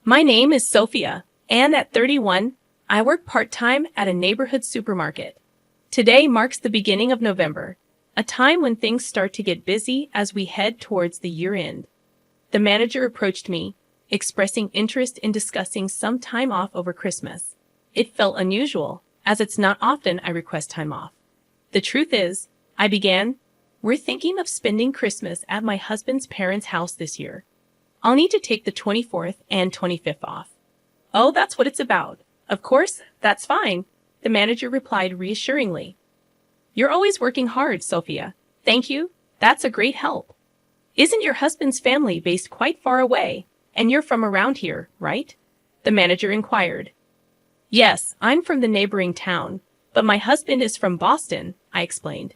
My name is Sophia, and at 31, I work part-time at a neighborhood supermarket. Today marks the beginning of November, a time when things start to get busy as we head towards the year-end. The manager approached me, expressing interest in discussing some time off over Christmas. It felt unusual, as it's not often I request time off. The truth is, I began, we're thinking of spending Christmas at my husband's parents' house this year. I'll need to take the 24th and 25th off. Oh, that's what it's about. Of course, that's fine, the manager replied reassuringly. You're always working hard, Sophia. Thank you, that's a great help. Isn't your husband's family based quite far away, and you're from around here, right? The manager inquired. Yes, I'm from the neighboring town, but my husband is from Boston, I explained.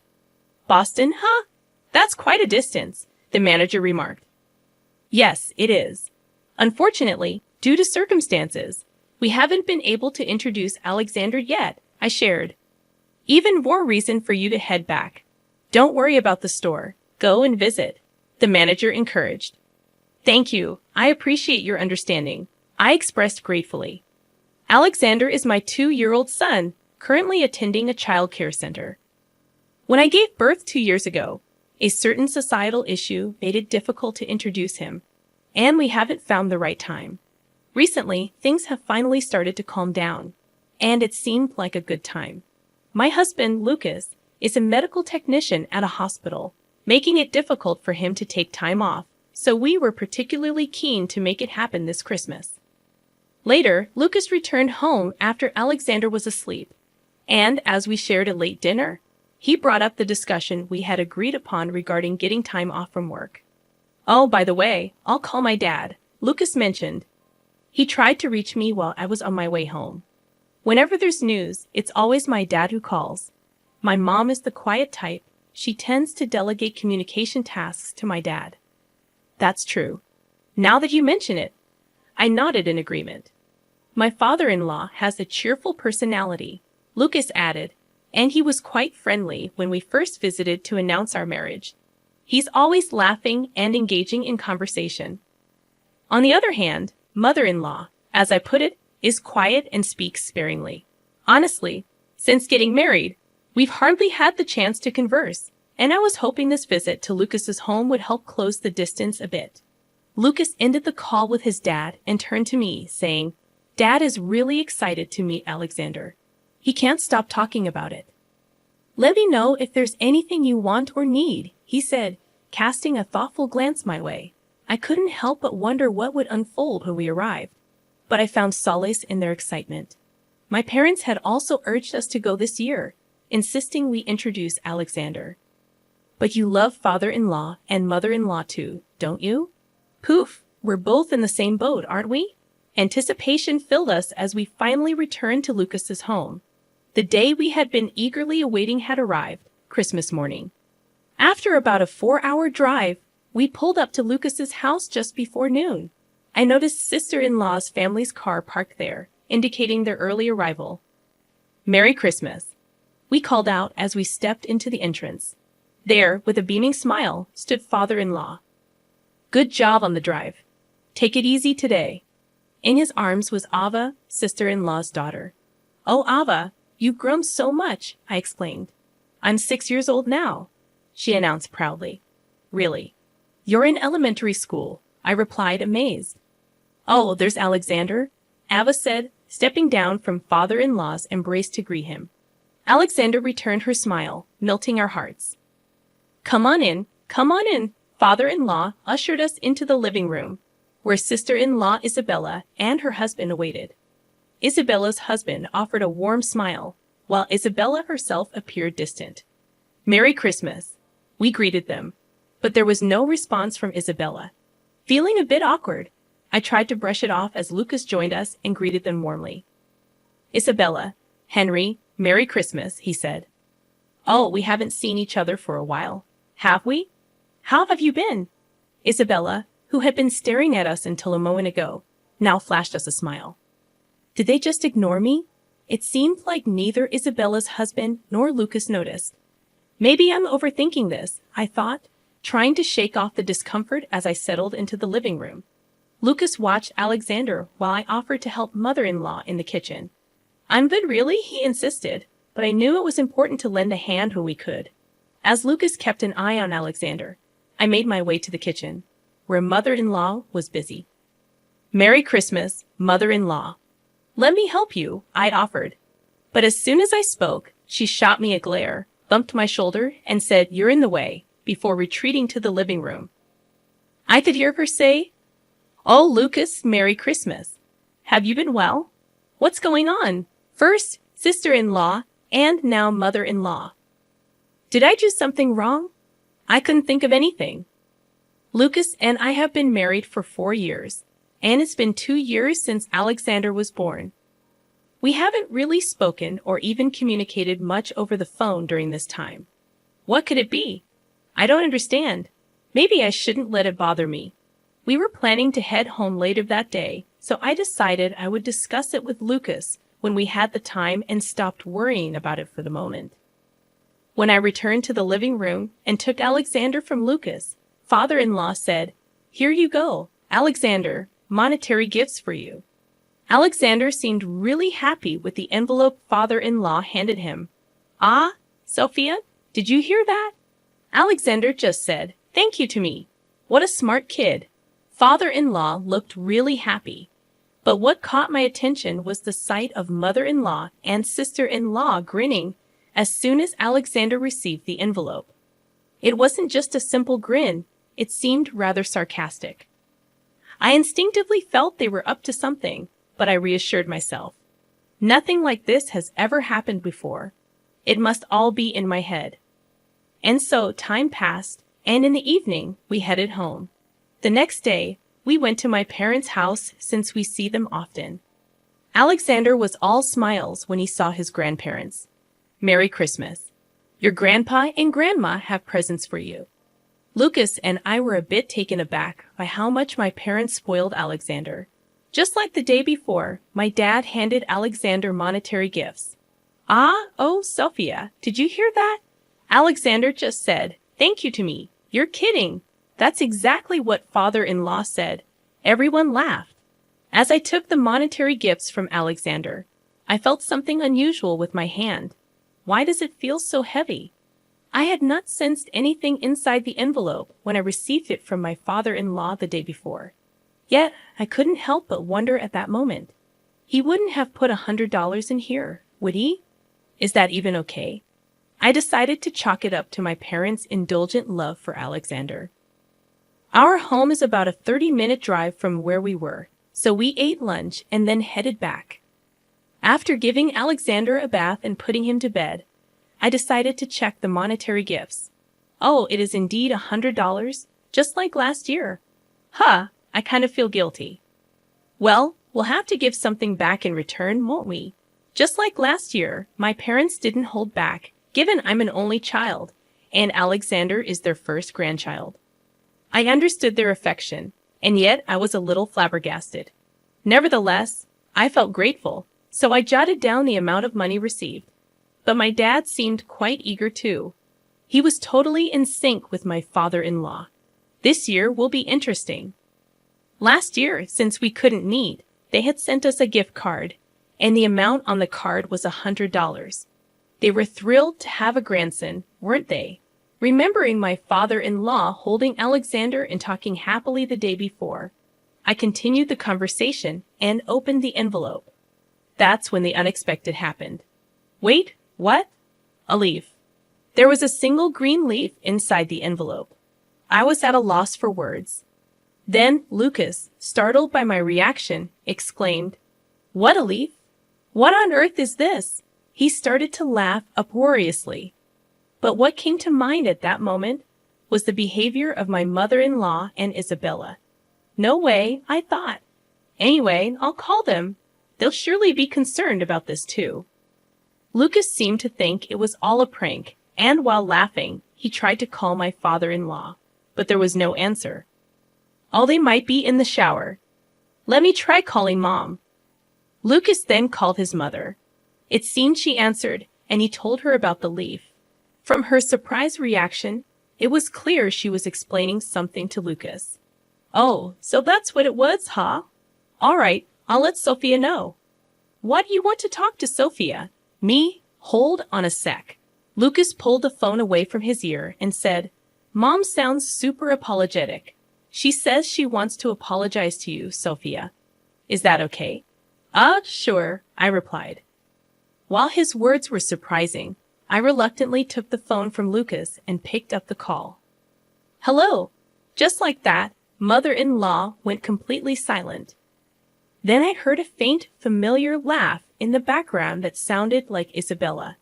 Boston, huh? That's quite a distance, the manager remarked. Yes, it is. Unfortunately, due to circumstances, we haven't been able to introduce Alexander yet, I shared. Even more reason for you to head back. Don't worry about the store. Go and visit, the manager encouraged. Thank you. I appreciate your understanding, I expressed gratefully. Alexander is my 2-year-old son, currently attending a childcare center. When I gave birth 2 years ago, a certain societal issue made it difficult to introduce him, and we haven't found the right time. Recently, things have finally started to calm down, and it seemed like a good time. My husband, Lucas, is a medical technician at a hospital, making it difficult for him to take time off, so we were particularly keen to make it happen this Christmas. Later, Lucas returned home after Alexander was asleep, and as we shared a late dinner, he brought up the discussion we had agreed upon regarding getting time off from work. Oh, by the way, I'll call my dad, Lucas mentioned. He tried to reach me while I was on my way home. Whenever there's news, it's always my dad who calls. My mom is the quiet type. She tends to delegate communication tasks to my dad. That's true. Now that you mention it, I nodded in agreement. My father-in-law has a cheerful personality, Lucas added, and he was quite friendly when we first visited to announce our marriage. He's always laughing and engaging in conversation. On the other hand, mother-in-law, as I put it, is quiet and speaks sparingly. Honestly, since getting married, we've hardly had the chance to converse, and I was hoping this visit to Lucas's home would help close the distance a bit. Lucas ended the call with his dad and turned to me, saying, Dad is really excited to meet Alexander. He can't stop talking about it. Let me know if there's anything you want or need, he said, casting a thoughtful glance my way. I couldn't help but wonder what would unfold when we arrived, but I found solace in their excitement. My parents had also urged us to go this year, insisting we introduce Alexander. But you love father-in-law and mother-in-law too, don't you? Poof, we're both in the same boat, aren't we? Anticipation filled us as we finally returned to Lucas's home. The day we had been eagerly awaiting had arrived, Christmas morning. After about a 4-hour drive, we pulled up to Lucas's house just before noon. I noticed sister-in-law's family's car parked there, indicating their early arrival. Merry Christmas, we called out as we stepped into the entrance. There, with a beaming smile, stood father-in-law. Good job on the drive. Take it easy today. In his arms was Ava, sister-in-law's daughter. Oh, Ava, you've grown so much, I exclaimed. I'm 6 years old now, she announced proudly. Really? You're in elementary school, I replied, amazed. Oh, there's Alexander, Ava said, stepping down from father-in-law's embrace to greet him. Alexander returned her smile, melting our hearts. Come on in, father-in-law ushered us into the living room, where sister-in-law Isabella and her husband awaited. Isabella's husband offered a warm smile, while Isabella herself appeared distant. Merry Christmas, we greeted them, but there was no response from Isabella. Feeling a bit awkward, I tried to brush it off as Lucas joined us and greeted them warmly. Isabella, Henry, Merry Christmas, he said. Oh, we haven't seen each other for a while, have we? How have you been? Isabella, who had been staring at us until a moment ago, now flashed us a smile. Did they just ignore me? It seemed like neither Isabella's husband nor Lucas noticed. Maybe I'm overthinking this, I thought, trying to shake off the discomfort as I settled into the living room. Lucas watched Alexander while I offered to help mother-in-law in the kitchen. I'm good, really, he insisted, but I knew it was important to lend a hand when we could. As Lucas kept an eye on Alexander, I made my way to the kitchen, where mother-in-law was busy. Merry Christmas, mother-in-law. Let me help you, I offered. But as soon as I spoke, she shot me a glare, bumped my shoulder, and said, "You're in the way," before retreating to the living room. I could hear her say, "Oh, Lucas, Merry Christmas. Have you been well? What's going on? First, sister-in-law, and now mother-in-law. Did I do something wrong?" I couldn't think of anything. Lucas and I have been married for 4 years, and it's been 2 years since Alexander was born. We haven't really spoken or even communicated much over the phone during this time. What could it be? I don't understand. Maybe I shouldn't let it bother me. We were planning to head home later that day, so I decided I would discuss it with Lucas when we had the time and stopped worrying about it for the moment. When I returned to the living room and took Alexander from Lucas, father-in-law said, "Here you go, Alexander, monetary gifts for you." Alexander seemed really happy with the envelope father-in-law handed him. "Ah, Sophia, did you hear that?" Alexander just said, "Thank you" to me. What a smart kid. Father-in-law looked really happy. But what caught my attention was the sight of mother-in-law and sister-in-law grinning as soon as Alexander received the envelope. It wasn't just a simple grin, it seemed rather sarcastic. I instinctively felt they were up to something, but I reassured myself. Nothing like this has ever happened before. It must all be in my head. And so time passed, and in the evening we headed home. The next day, we went to my parents' house since we see them often. Alexander was all smiles when he saw his grandparents. "Merry Christmas. Your grandpa and grandma have presents for you." Lucas and I were a bit taken aback by how much my parents spoiled Alexander. Just like the day before, my dad handed Alexander monetary gifts. "Ah, oh, Sophia, did you hear that?" Alexander just said, "Thank you" to me. "You're kidding." That's exactly what father-in-law said. Everyone laughed. As I took the monetary gifts from Alexander, I felt something unusual with my hand. Why does it feel so heavy? I had not sensed anything inside the envelope when I received it from my father-in-law the day before. Yet, I couldn't help but wonder at that moment. He wouldn't have put $100 in here, would he? Is that even okay? I decided to chalk it up to my parents' indulgent love for Alexander. Our home is about a 30-minute drive from where we were, so we ate lunch and then headed back. After giving Alexander a bath and putting him to bed, I decided to check the monetary gifts. Oh, it is indeed $100, just like last year. Huh, I kind of feel guilty. Well, we'll have to give something back in return, won't we? Just like last year, my parents didn't hold back, given I'm an only child, and Alexander is their first grandchild. I understood their affection, and yet I was a little flabbergasted. Nevertheless, I felt grateful, so I jotted down the amount of money received. But my dad seemed quite eager too. He was totally in sync with my father-in-law. This year will be interesting. Last year, since we couldn't meet, they had sent us a gift card, and the amount on the card was $100. They were thrilled to have a grandson, weren't they? Remembering my father-in-law holding Alexander and talking happily the day before, I continued the conversation and opened the envelope. That's when the unexpected happened. Wait, what? A leaf. There was a single green leaf inside the envelope. I was at a loss for words. Then Lucas, startled by my reaction, exclaimed, "What a leaf? What on earth is this?" He started to laugh uproariously. But what came to mind at that moment was the behavior of my mother-in-law and Isabella. No way, I thought. Anyway, I'll call them. They'll surely be concerned about this too. Lucas seemed to think it was all a prank, and while laughing, he tried to call my father-in-law, but there was no answer. Oh, they might be in the shower. Let me try calling Mom. Lucas then called his mother. It seemed she answered, and he told her about the leaf. From her surprised reaction, it was clear she was explaining something to Lucas. Oh, so that's what it was, huh? All right, I'll let Sophia know. Why do you want to talk to Sophia? Me? Hold on a sec. Lucas pulled the phone away from his ear and said, Mom sounds super apologetic. She says she wants to apologize to you, Sophia. Is that okay? Sure, I replied. While his words were surprising, I reluctantly took the phone from Lucas and picked up the call. Hello. Just like that, mother-in-law went completely silent. Then I heard a faint, familiar laugh in the background that sounded like Isabella.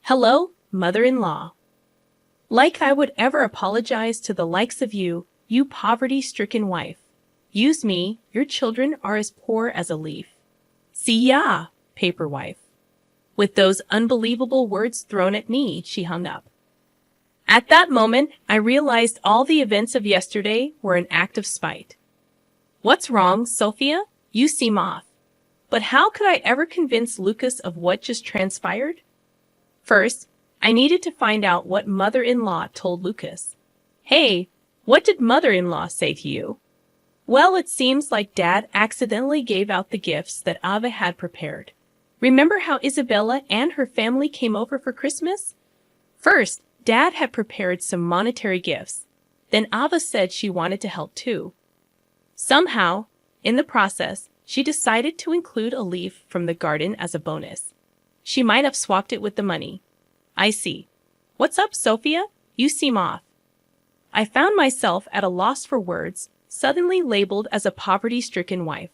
Hello, mother-in-law. Like I would ever apologize to the likes of you, you poverty-stricken wife. Use me, your children are as poor as a leaf. See ya, paper wife. With those unbelievable words thrown at me, she hung up. At that moment, I realized all the events of yesterday were an act of spite. What's wrong, Sophia? You seem off. But how could I ever convince Lucas of what just transpired? First, I needed to find out what mother-in-law told Lucas. Hey, what did mother-in-law say to you? Well, it seems like Dad accidentally gave out the gifts that Ava had prepared. Remember how Isabella and her family came over for Christmas? First, Dad had prepared some monetary gifts. Then Ava said she wanted to help too. Somehow, in the process, she decided to include a leaf from the garden as a bonus. She might have swapped it with the money. I see. What's up, Sophia? You seem off. I found myself at a loss for words, suddenly labeled as a poverty-stricken wife.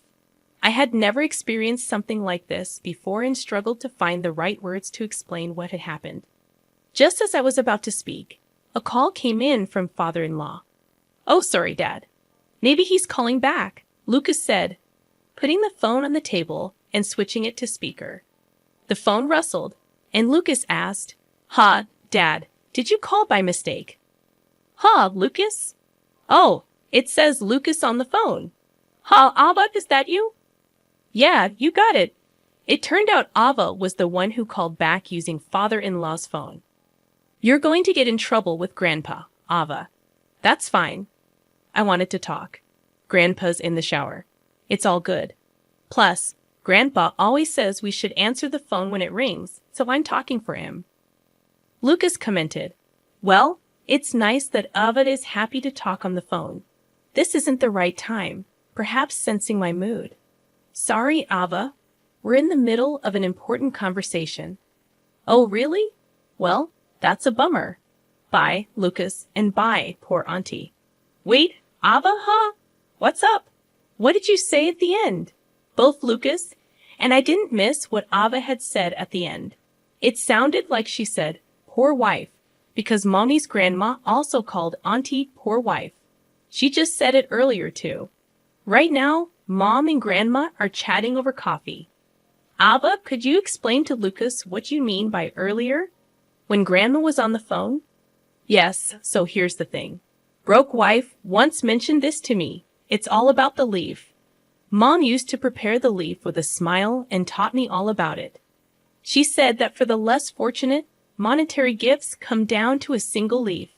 I had never experienced something like this before and struggled to find the right words to explain what had happened. Just as I was about to speak, a call came in from father-in-law. Oh, sorry, Dad. Maybe he's calling back, Lucas said, putting the phone on the table and switching it to speaker. The phone rustled, and Lucas asked, Dad, did you call by mistake? Lucas? Oh, it says Lucas on the phone. Ava, is that you? Yeah, you got it. It turned out Ava was the one who called back using father-in-law's phone. You're going to get in trouble with Grandpa, Ava. That's fine. I wanted to talk. Grandpa's in the shower. It's all good. Plus, Grandpa always says we should answer the phone when it rings, so I'm talking for him. Lucas commented, Well, it's nice that Ava is happy to talk on the phone. This isn't the right time, perhaps sensing my mood. Sorry, Ava. We're in the middle of an important conversation. Oh, really? Well, that's a bummer. Bye, Lucas, and bye, poor auntie. Wait, Ava, What's up? What did you say at the end? Both Lucas and I didn't miss what Ava had said at the end. It sounded like she said, poor wife, because Mommy's grandma also called Auntie poor wife. She just said it earlier too. Right now, Mom and Grandma are chatting over coffee. Ava, could you explain to Lucas what you mean by earlier? When Grandma was on the phone? Yes, so here's the thing. Broke wife once mentioned this to me. It's all about the leaf. Mom used to prepare the leaf with a smile and taught me all about it. She said that for the less fortunate, monetary gifts come down to a single leaf.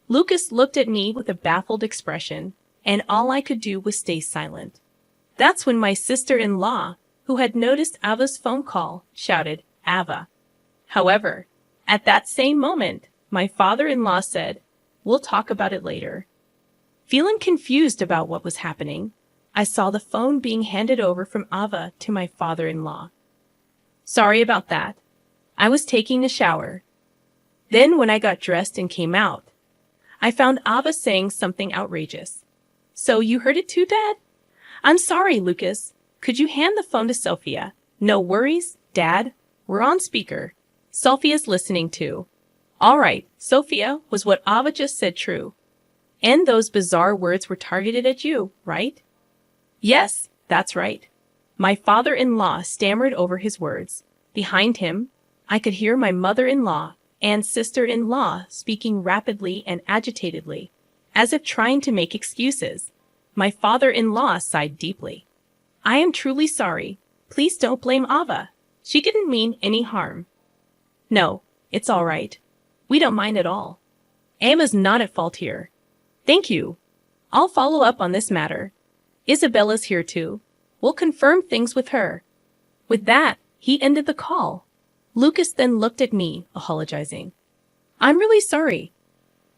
Lucas looked at me with a baffled expression, and all I could do was stay silent. That's when my sister-in-law, who had noticed Ava's phone call, shouted, Ava. However, at that same moment, my father-in-law said, We'll talk about it later. Feeling confused about what was happening, I saw the phone being handed over from Ava to my father-in-law. Sorry about that. I was taking a shower. Then when I got dressed and came out, I found Ava saying something outrageous. So you heard it too, Dad? I'm sorry, Lucas. Could you hand the phone to Sophia? No worries, Dad. We're on speaker. Sophia's listening too. All right, Sophia, was what Ava just said true? And those bizarre words were targeted at you, right? Yes, that's right. My father-in-law stammered over his words. Behind him, I could hear my mother-in-law and sister-in-law speaking rapidly and agitatedly, as if trying to make excuses. My father-in-law sighed deeply. I am truly sorry. Please don't blame Ava. She didn't mean any harm. No, it's all right. We don't mind at all. Ava's not at fault here. Thank you. I'll follow up on this matter. Isabella's here too. We'll confirm things with her. With that, he ended the call. Lucas then looked at me, apologizing. I'm really sorry.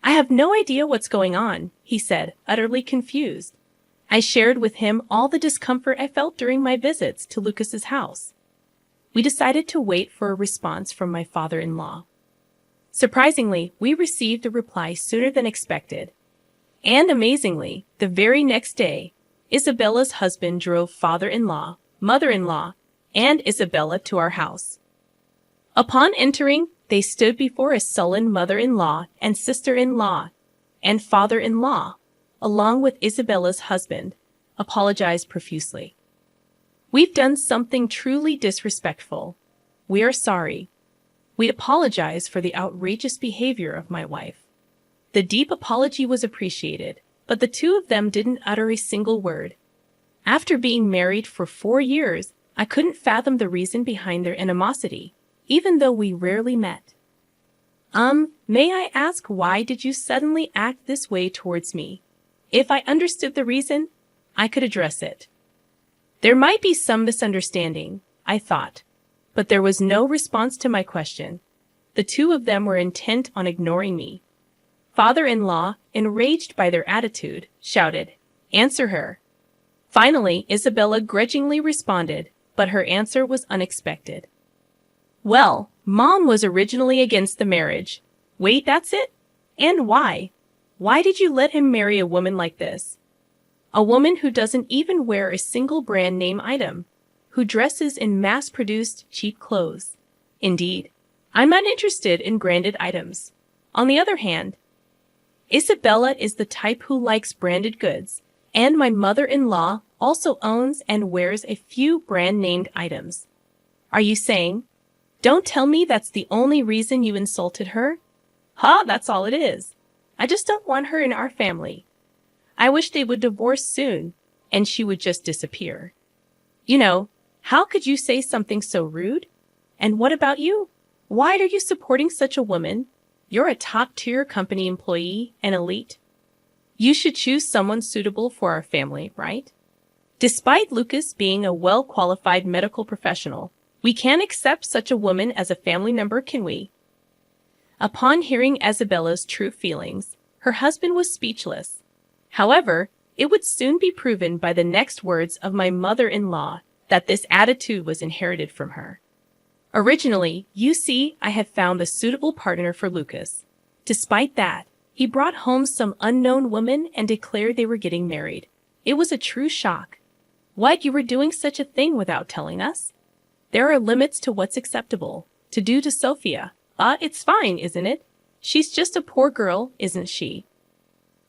I have no idea what's going on, he said, utterly confused. I shared with him all the discomfort I felt during my visits to Lucas's house. We decided to wait for a response from my father-in-law. Surprisingly, we received a reply sooner than expected. And amazingly, the very next day, Isabella's husband drove father-in-law, mother-in-law, and Isabella to our house. Upon entering, they stood before a sullen mother-in-law and sister-in-law, and father-in-law, along with Isabella's husband, apologized profusely. We've done something truly disrespectful. We are sorry. We apologize for the outrageous behavior of my wife. The deep apology was appreciated, but the two of them didn't utter a single word. After being married for 4 years, I couldn't fathom the reason behind their animosity, even though we rarely met. May I ask, why did you suddenly act this way towards me? If I understood the reason, I could address it. There might be some misunderstanding, I thought, but there was no response to my question. The two of them were intent on ignoring me. Father-in-law, enraged by their attitude, shouted, "Answer her." Finally, Isabella grudgingly responded, but her answer was unexpected. Well, Mom was originally against the marriage. Wait, that's it? And why? Why did you let him marry a woman like this? A woman who doesn't even wear a single brand name item, who dresses in mass-produced cheap clothes. Indeed, I'm not interested in branded items. On the other hand, Isabella is the type who likes branded goods, and my mother-in-law also owns and wears a few brand-named items. Are you saying? Don't tell me that's the only reason you insulted her? That's all it is. I just don't want her in our family. I wish they would divorce soon, and she would just disappear. You know, how could you say something so rude? And what about you? Why are you supporting such a woman? You're a top-tier company employee and elite. You should choose someone suitable for our family, right? Despite Lucas being a well-qualified medical professional, we can't accept such a woman as a family member, can we? Upon hearing Isabella's true feelings, her husband was speechless. However, it would soon be proven by the next words of my mother-in-law that this attitude was inherited from her. Originally, you see, I had found a suitable partner for Lucas. Despite that, he brought home some unknown woman and declared they were getting married. It was a true shock. What, you were doing such a thing without telling us? There are limits to what's acceptable to do to Sophia. It's fine, isn't it? She's just a poor girl, isn't she?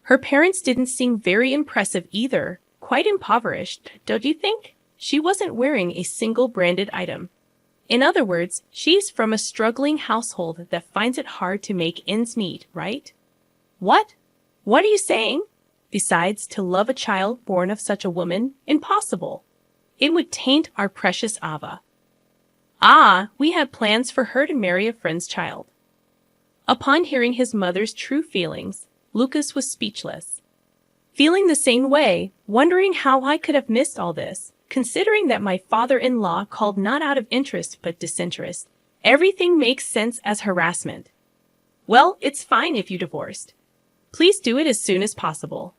Her parents didn't seem very impressive either, quite impoverished, don't you think? She wasn't wearing a single branded item. In other words, she's from a struggling household that finds it hard to make ends meet, right? What? What are you saying? Besides, to love a child born of such a woman? Impossible. It would taint our precious Ava. We had plans for her to marry a friend's child. Upon hearing his mother's true feelings, Lucas was speechless. Feeling the same way, wondering how I could have missed all this, considering that my father-in-law called not out of interest but disinterest, everything makes sense as harassment. Well, it's fine if you divorced. Please do it as soon as possible.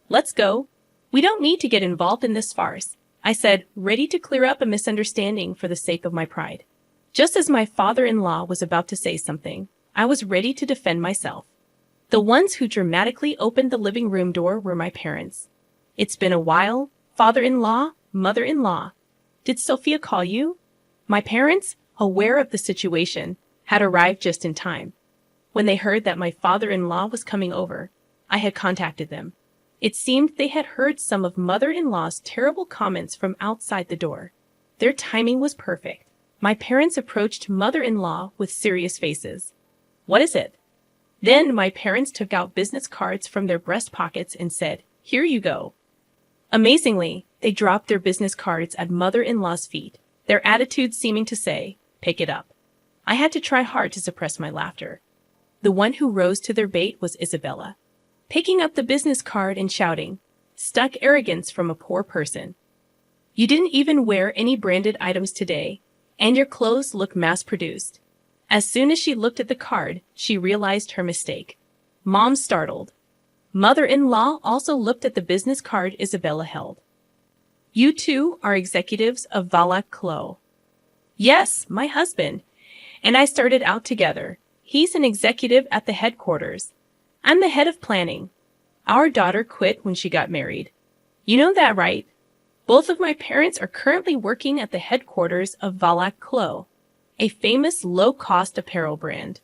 Let's go. We don't need to get involved in this farce, I said, ready to clear up a misunderstanding for the sake of my pride. Just as my father-in-law was about to say something, I was ready to defend myself. The ones who dramatically opened the living room door were my parents. It's been a while, father-in-law, mother-in-law. Did Sophia call you? My parents, aware of the situation, had arrived just in time. When they heard that my father-in-law was coming over, I had contacted them. It seemed they had heard some of mother-in-law's terrible comments from outside the door. Their timing was perfect. My parents approached mother-in-law with serious faces. What is it? Then my parents took out business cards from their breast pockets and said, "Here you go." Amazingly, they dropped their business cards at mother-in-law's feet, their attitude seeming to say, "Pick it up." I had to try hard to suppress my laughter. The one who rose to their bait was Isabella. picking up the business card and shouting, "Stuck arrogance from a poor person. You didn't even wear any branded items today, and your clothes look mass-produced." As soon as she looked at the card, she realized her mistake. Mom startled. Mother-in-law also looked at the business card Isabella held. "You two are executives of Valac Clo." "Yes, my husband and I started out together. He's an executive at the headquarters. I'm the head of planning. Our daughter quit when she got married. You know that, right? Both of my parents are currently working at the headquarters of Valac Clo, a famous low-cost apparel brand.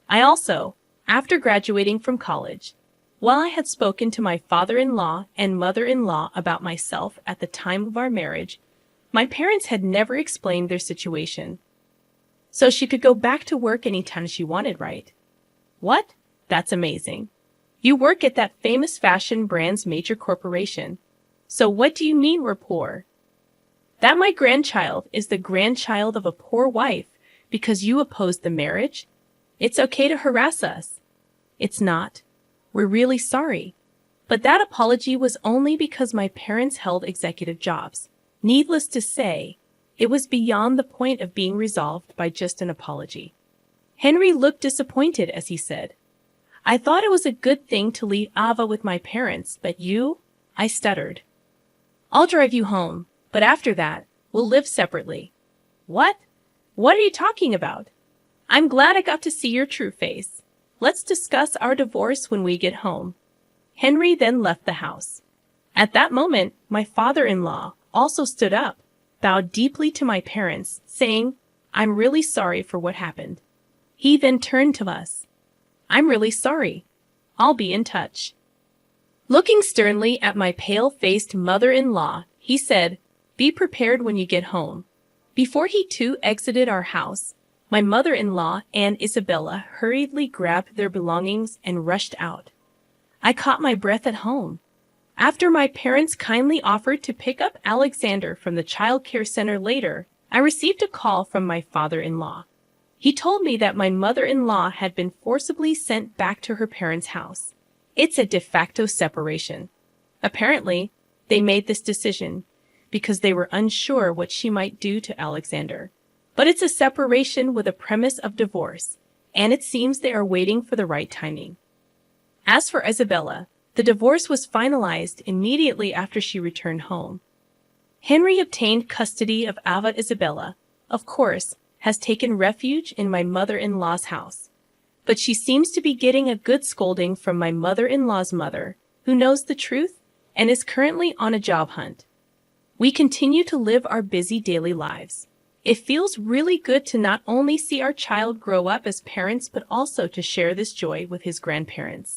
I also, after graduating from college, while I had spoken to my father-in-law and mother-in-law about myself at the time of our marriage, my parents had never explained their situation. So she could go back to work anytime she wanted, right?" "What? That's amazing. You work at that famous fashion brand's major corporation. So what do you mean we're poor?" "That my grandchild is the grandchild of a poor wife because you opposed the marriage? It's okay to harass us." "It's not. We're really sorry. But that apology was only because my parents held executive jobs. Needless to say, it was beyond the point of being resolved by just an apology." Henry looked disappointed as he said, "I thought it was a good thing to leave Ava with my parents, but you?" I stuttered. "I'll drive you home, but after that, we'll live separately." "What? What are you talking about? I'm glad I got to see your true face. Let's discuss our divorce when we get home." Henry then left the house. At that moment, my father-in-law also stood up, bowed deeply to my parents, saying, "I'm really sorry for what happened." He then turned to us. "I'm really sorry. I'll be in touch." Looking sternly at my pale-faced mother-in-law, he said, "Be prepared when you get home." Before he too exited our house, my mother-in-law and Isabella hurriedly grabbed their belongings and rushed out. I caught my breath at home. After my parents kindly offered to pick up Alexander from the child care center later, I received a call from my father-in-law. He told me that my mother-in-law had been forcibly sent back to her parents' house. It's a de facto separation. Apparently, they made this decision because they were unsure what she might do to Alexander. But it's a separation with a premise of divorce, and it seems they are waiting for the right timing. As for Isabella, the divorce was finalized immediately after she returned home. Henry obtained custody of Ava. Isabella, of course, has taken refuge in my mother-in-law's house. But she seems to be getting a good scolding from my mother-in-law's mother, who knows the truth and is currently on a job hunt. We continue to live our busy daily lives. It feels really good to not only see our child grow up as parents but also to share this joy with his grandparents.